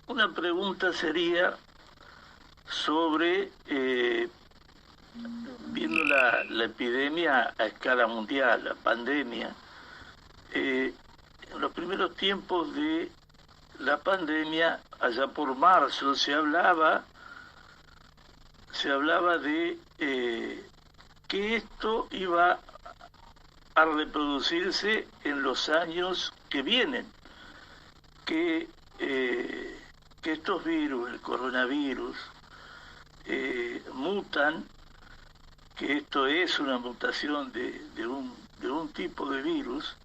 una pregunta sería sobre, viendo la epidemia a escala mundial, la pandemia, en los primeros tiempos de la pandemia, allá por marzo, se hablaba de que esto iba a reproducirse en los años que vienen, que, que estos virus, el coronavirus, mutan, que esto es una mutación de un tipo de virus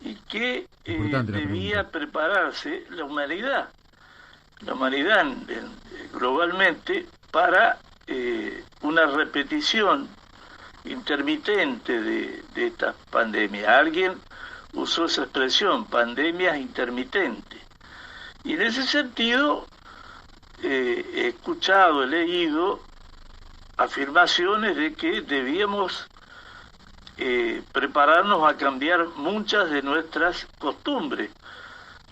y que Importante la pregunta. debía prepararse la humanidad globalmente para una repetición intermitente de esta pandemia. Alguien usó esa expresión, pandemias intermitentes. Y en ese sentido he escuchado, he leído afirmaciones de que debíamos prepararnos a cambiar muchas de nuestras costumbres.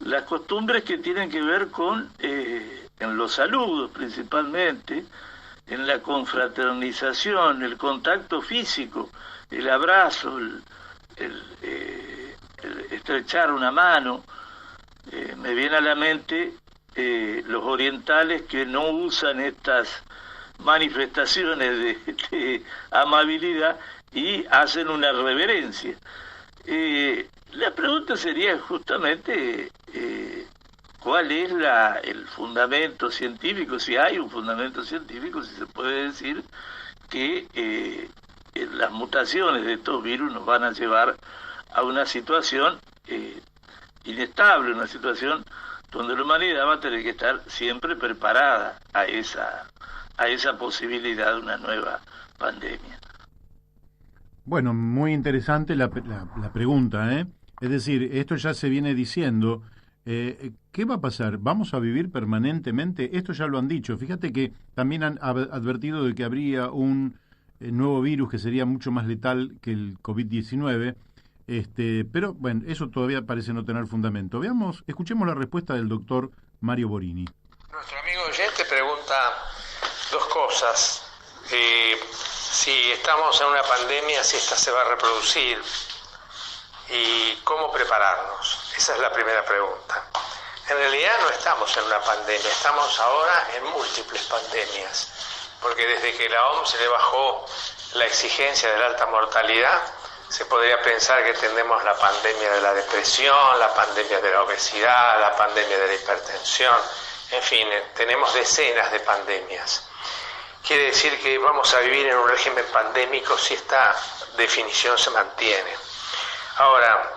Las costumbres que tienen que ver con, en los saludos principalmente, en la confraternización, el contacto físico, el abrazo, el estrechar una mano. Me viene a la mente los orientales que no usan estas manifestaciones de amabilidad y hacen una reverencia. La pregunta sería justamente cuál es el fundamento científico, si hay un fundamento científico, si se puede decir que las mutaciones de estos virus nos van a llevar a una situación inestable, una situación donde la humanidad va a tener que estar siempre preparada a esa posibilidad de una nueva pandemia. Bueno, muy interesante la pregunta, ¿eh? Es decir, esto ya se viene diciendo. ¿Qué va a pasar? ¿Vamos a vivir permanentemente? Esto ya lo han dicho. Fíjate que también han advertido de que habría un nuevo virus que sería mucho más letal que el COVID-19. Pero bueno, eso todavía parece no tener fundamento. Veamos, escuchemos la respuesta del doctor Mario Borini. Nuestro amigo oyente pregunta dos cosas. Si estamos en una pandemia, si esta se va a reproducir y cómo prepararnos. Esa es la primera pregunta. En realidad no estamos en una pandemia, estamos ahora en múltiples pandemias, porque desde que la OMS le bajó la exigencia de la alta mortalidad, se podría pensar que tenemos la pandemia de la depresión, la pandemia de la obesidad, la pandemia de la hipertensión, en fin, tenemos decenas de pandemias. Quiere decir que vamos a vivir en un régimen pandémico si esta definición se mantiene. Ahora,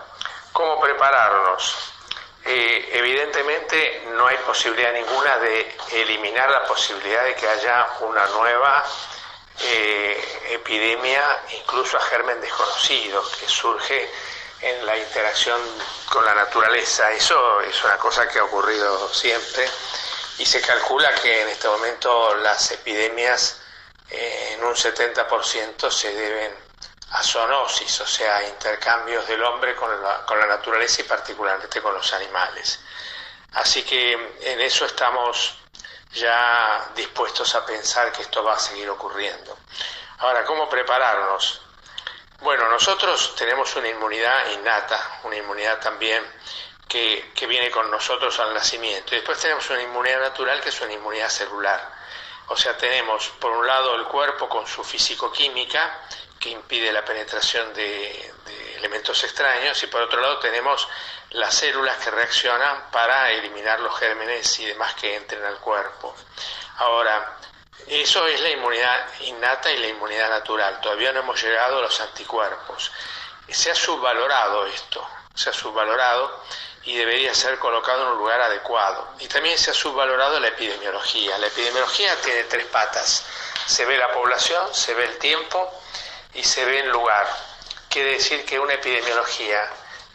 ¿cómo prepararnos? Evidentemente no hay posibilidad ninguna de eliminar la posibilidad de que haya una nueva epidemia, incluso a germen desconocido, que surge en la interacción con la naturaleza. Eso es una cosa que ha ocurrido siempre y se calcula que en este momento las epidemias en un 70% se deben a zoonosis, o sea, intercambios del hombre con la naturaleza y particularmente con los animales. Así que en eso estamos ya dispuestos a pensar que esto va a seguir ocurriendo. Ahora, ¿cómo prepararnos? Bueno, nosotros tenemos una inmunidad innata, una inmunidad también que viene con nosotros al nacimiento. Y después tenemos una inmunidad natural que es una inmunidad celular. O sea, tenemos por un lado el cuerpo con su fisicoquímica, que impide la penetración de elementos extraños, y por otro lado tenemos las células que reaccionan para eliminar los gérmenes y demás que entren al cuerpo. Ahora, eso es la inmunidad innata y la inmunidad natural. Todavía no hemos llegado a los anticuerpos. Se ha subvalorado esto, se ha subvalorado y debería ser colocado en un lugar adecuado. Y también se ha subvalorado la epidemiología. La epidemiología tiene tres patas. Se ve la población, se ve el tiempo y se ve el lugar. Quiere decir que una epidemiología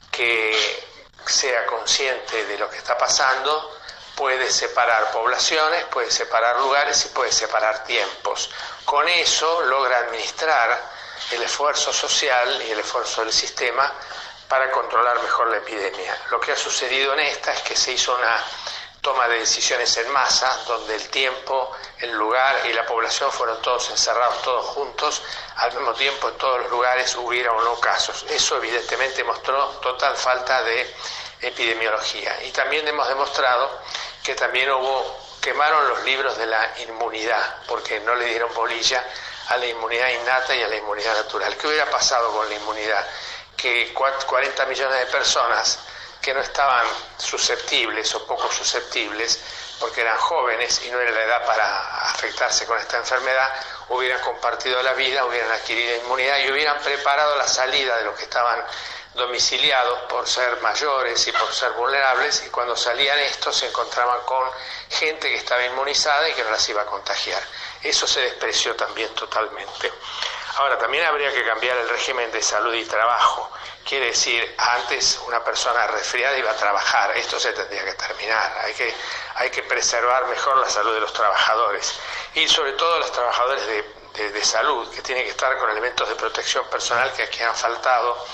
que sea consciente de lo que está pasando puede separar poblaciones, puede separar lugares y puede separar tiempos. Con eso logra administrar el esfuerzo social y el esfuerzo del sistema para controlar mejor la epidemia. Lo que ha sucedido en esta es que se hizo una toma de decisiones en masa, donde el tiempo, el lugar y la población fueron todos encerrados, todos juntos, al mismo tiempo en todos los lugares hubiera o no casos. Eso evidentemente mostró total falta de epidemiología. Y también hemos demostrado que también quemaron los libros de la inmunidad, porque no le dieron bolilla a la inmunidad innata y a la inmunidad natural. ¿Qué hubiera pasado con la inmunidad? Que 40 millones de personas que no estaban susceptibles o poco susceptibles, porque eran jóvenes y no era la edad para afectarse con esta enfermedad, hubieran compartido la vida, hubieran adquirido inmunidad y hubieran preparado la salida de los que estaban domiciliados por ser mayores y por ser vulnerables, y cuando salían estos se encontraban con gente que estaba inmunizada y que no las iba a contagiar. Eso se despreció también totalmente. Ahora, también habría que cambiar el régimen de salud y trabajo. Quiere decir, antes una persona resfriada iba a trabajar, esto se tendría que terminar, hay que preservar mejor la salud de los trabajadores y sobre todo los trabajadores de salud, que tienen que estar con elementos de protección personal que aquí han faltado,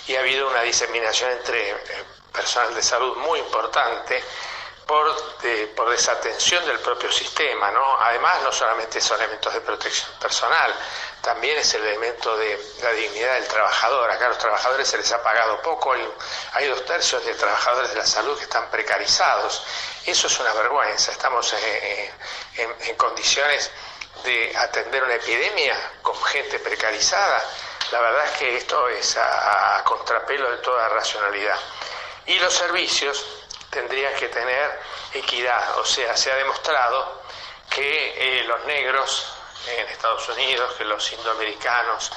y ha habido una diseminación entre personal de salud muy importante por desatención del propio sistema, ¿no? Además, no solamente son elementos de protección personal, también es el elemento de la dignidad del trabajador. Acá a los trabajadores se les ha pagado poco, hay 2/3 de trabajadores de la salud que están precarizados. Eso es una vergüenza. Estamos en condiciones de atender una epidemia con gente precarizada. La verdad es que esto es a contrapelo de toda racionalidad. Y los servicios tendrían que tener equidad, o sea, se ha demostrado que los negros en Estados Unidos, que los indoamericanos,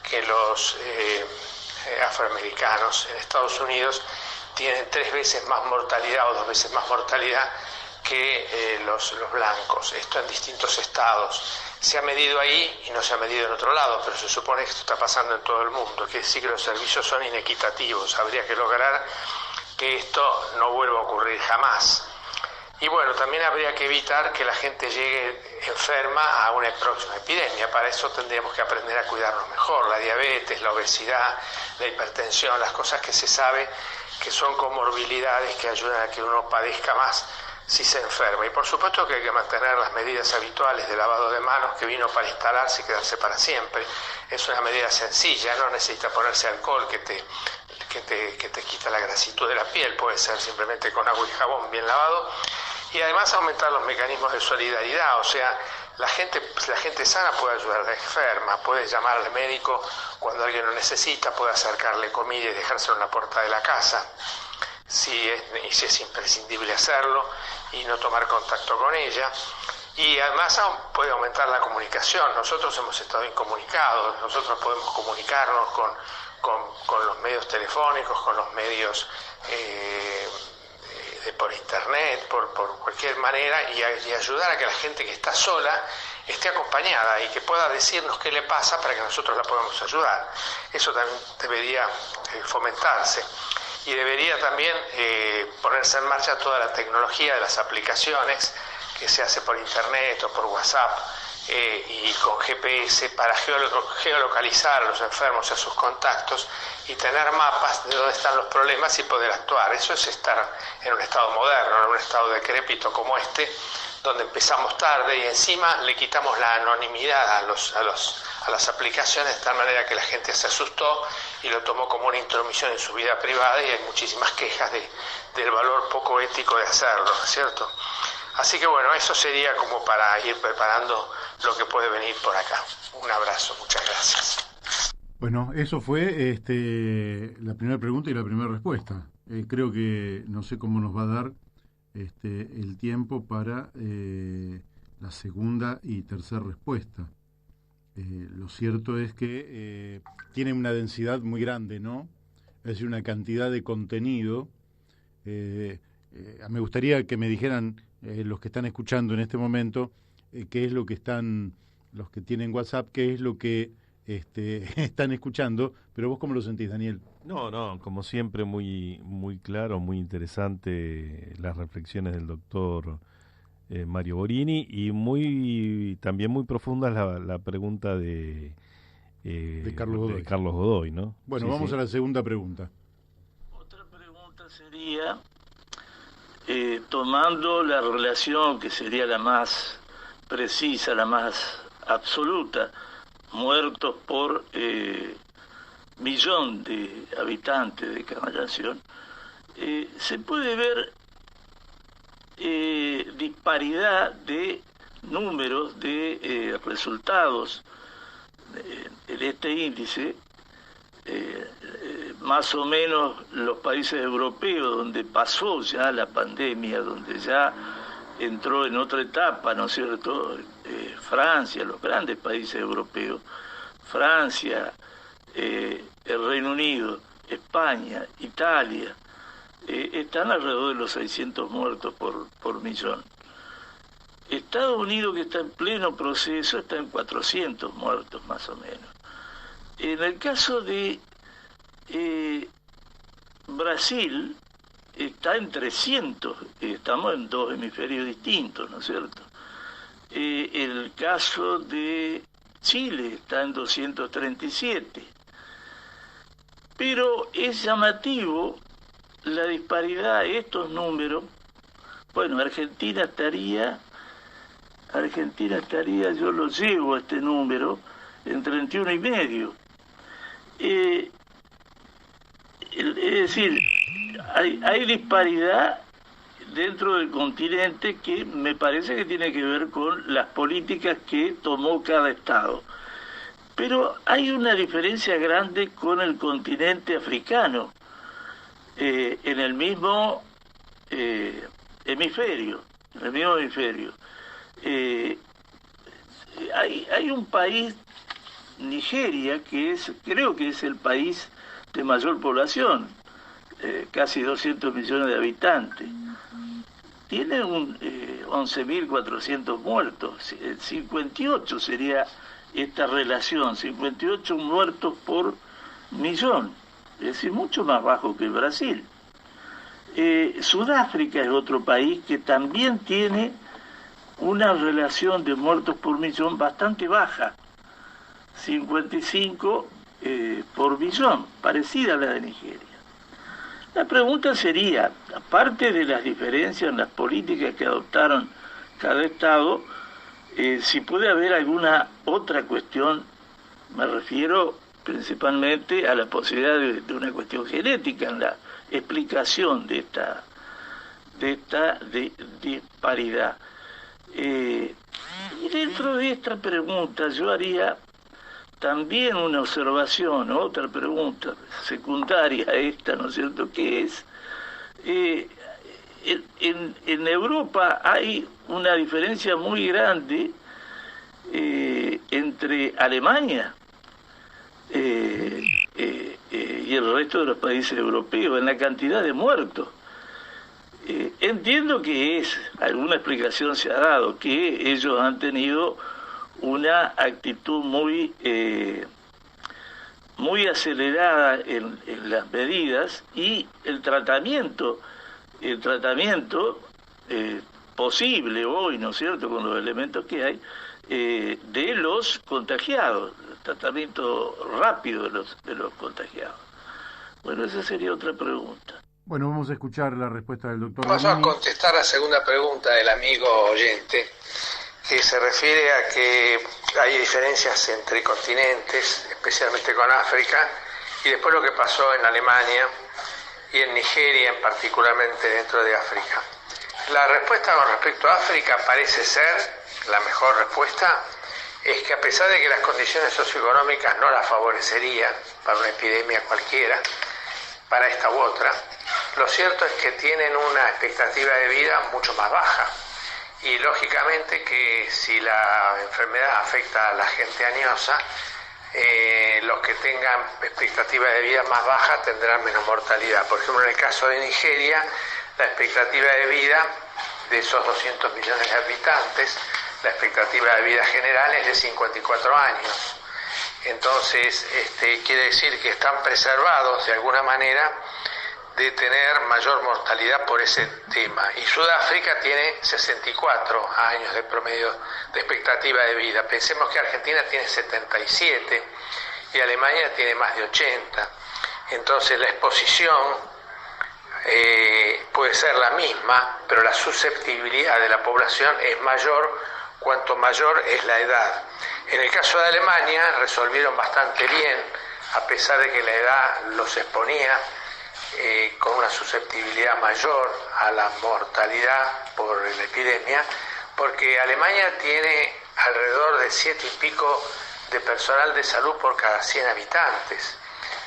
que los afroamericanos en Estados Unidos tienen 3 veces más mortalidad o 2 veces más mortalidad que los blancos. Esto en distintos estados. Se ha medido ahí y no se ha medido en otro lado, pero se supone que esto está pasando en todo el mundo. Quiere decir que los servicios son inequitativos. Habría que lograr que esto no vuelva a ocurrir jamás. Y bueno, también habría que evitar que la gente llegue enferma a una próxima epidemia. Para eso tendríamos que aprender a cuidarnos mejor. La diabetes, la obesidad, la hipertensión, las cosas que se sabe que son comorbilidades que ayudan a que uno padezca más si se enferma. Y por supuesto que hay que mantener las medidas habituales de lavado de manos, que vino para instalarse y quedarse para siempre. Es una medida sencilla, no necesita ponerse alcohol que te quita la grasitud de la piel, puede ser simplemente con agua y jabón bien lavado. Y además aumentar los mecanismos de solidaridad, o sea, la gente sana puede ayudar a la enferma, puede llamar al médico cuando alguien lo necesita, puede acercarle comida y dejárselo en la puerta de la casa, si es imprescindible hacerlo, y no tomar contacto con ella. Y además puede aumentar la comunicación. Nosotros hemos estado incomunicados, nosotros podemos comunicarnos con los medios telefónicos, con los medios por internet, por cualquier manera, y ayudar a que la gente que está sola esté acompañada y que pueda decirnos qué le pasa para que nosotros la podamos ayudar. Eso también debería fomentarse. Y debería también ponerse en marcha toda la tecnología de las aplicaciones que se hace por internet o por WhatsApp y con GPS para geolocalizar a los enfermos y a sus contactos y tener mapas de dónde están los problemas y poder actuar. Eso es estar en un estado moderno, en un estado decrépito como este, donde empezamos tarde y encima le quitamos la anonimidad a las aplicaciones de tal manera que la gente se asustó y lo tomó como una intromisión en su vida privada, y hay muchísimas quejas del valor poco ético de hacerlo, ¿no es cierto? Así que bueno, eso sería como para ir preparando lo que puede venir por acá. Un abrazo, muchas gracias. Bueno, eso fue la primera pregunta y la primera respuesta. Creo que no sé cómo nos va a dar el tiempo para la segunda y tercera respuesta. Lo cierto es que tiene una densidad muy grande, ¿no? Es decir, una cantidad de contenido. Me gustaría que me dijeran los que están escuchando en este momento qué es lo que los que tienen WhatsApp, qué es lo que están escuchando, pero vos cómo lo sentís, Daniel. No, como siempre muy muy claro, muy interesante las reflexiones del doctor Mario Borini, y también muy profunda la pregunta de Carlos Godoy, ¿no? Bueno, sí, vamos a la segunda pregunta. Otra pregunta sería, tomando la relación que sería la más precisa, la más absoluta, muertos por millón de habitantes de cada nación, se puede ver disparidad de números, de resultados en este índice. Más o menos los países europeos donde pasó ya la pandemia, donde ya entró en otra etapa, ¿no es cierto? Francia, los grandes países europeos, Francia, el Reino Unido, España, Italia, están alrededor de los 600 muertos por millón. Estados Unidos, que está en pleno proceso, está en 400 muertos más o menos. En el caso de Brasil, está en 300, estamos en dos hemisferios distintos, ¿no es cierto? El caso de Chile está en 237. Pero es llamativo la disparidad, estos números. Bueno, Argentina estaría, yo lo llevo a este número, en 31 y medio. Es decir, hay disparidad dentro del continente que me parece que tiene que ver con las políticas que tomó cada estado. Pero hay una diferencia grande con el continente africano, en el mismo hemisferio. Hay un país, Nigeria, creo que es el país de mayor población, casi 200 millones de habitantes. Tiene 11.400 muertos, 58 sería esta relación, 58 muertos por millón, es decir, mucho más bajo que Brasil. Sudáfrica es otro país que también tiene una relación de muertos por millón bastante baja, 55 por millón, parecida a la de Nigeria. La pregunta sería, aparte de las diferencias en las políticas que adoptaron cada estado, si puede haber alguna otra cuestión. Me refiero principalmente a la posibilidad de una cuestión genética en la explicación de esta disparidad. Y dentro de esta pregunta yo haría también una observación, otra pregunta secundaria a esta, ¿no es cierto?, que es, en Europa hay una diferencia muy grande entre Alemania y el resto de los países europeos en la cantidad de muertos. Entiendo que alguna explicación se ha dado, que ellos han tenido una actitud muy acelerada en las medidas y el tratamiento posible hoy, ¿no es cierto?, con los elementos que hay, de los contagiados, el tratamiento rápido de los contagiados. Bueno, esa sería otra pregunta. Bueno, vamos a escuchar la respuesta del doctor. Vamos a contestar la segunda pregunta del amigo oyente, que se refiere a que hay diferencias entre continentes, especialmente con África, y después lo que pasó en Alemania y en Nigeria, particularmente dentro de África. La respuesta con respecto a África parece ser, la mejor respuesta, es que a pesar de que las condiciones socioeconómicas no la favorecerían para una epidemia cualquiera, para esta u otra, lo cierto es que tienen una expectativa de vida mucho más baja. Y lógicamente que si la enfermedad afecta a la gente añosa, los que tengan expectativa de vida más baja tendrán menos mortalidad. Por ejemplo, en el caso de Nigeria, la expectativa de vida de esos 200 millones de habitantes, la expectativa de vida general es de 54 años. Entonces, quiere decir que están preservados de alguna manera de tener mayor mortalidad por ese tema. Y Sudáfrica tiene 64 años de promedio de expectativa de vida. Pensemos que Argentina tiene 77 y Alemania tiene más de 80. Entonces la exposición puede ser la misma, pero la susceptibilidad de la población es mayor cuanto mayor es la edad. En el caso de Alemania resolvieron bastante bien, a pesar de que la edad los exponía con una susceptibilidad mayor a la mortalidad por la epidemia, porque Alemania tiene alrededor de 7 y pico de personal de salud por cada 100 habitantes.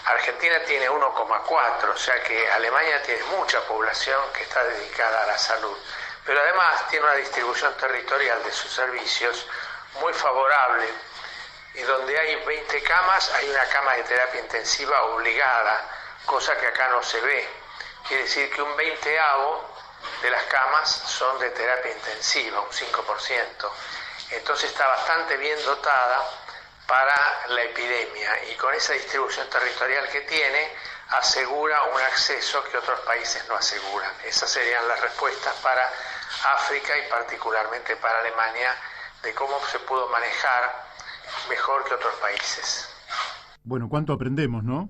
Argentina tiene 1,4, o sea que Alemania tiene mucha población que está dedicada a la salud, pero además tiene una distribución territorial de sus servicios muy favorable, y donde hay 20 camas hay una cama de terapia intensiva obligada, cosa que acá no se ve. Quiere decir que un 20avo de las camas son de terapia intensiva, un 5%. Entonces está bastante bien dotada para la epidemia, y con esa distribución territorial que tiene asegura un acceso que otros países no aseguran. Esas serían las respuestas para África y particularmente para Alemania, de cómo se pudo manejar mejor que otros países. Bueno, ¿cuánto aprendemos, no?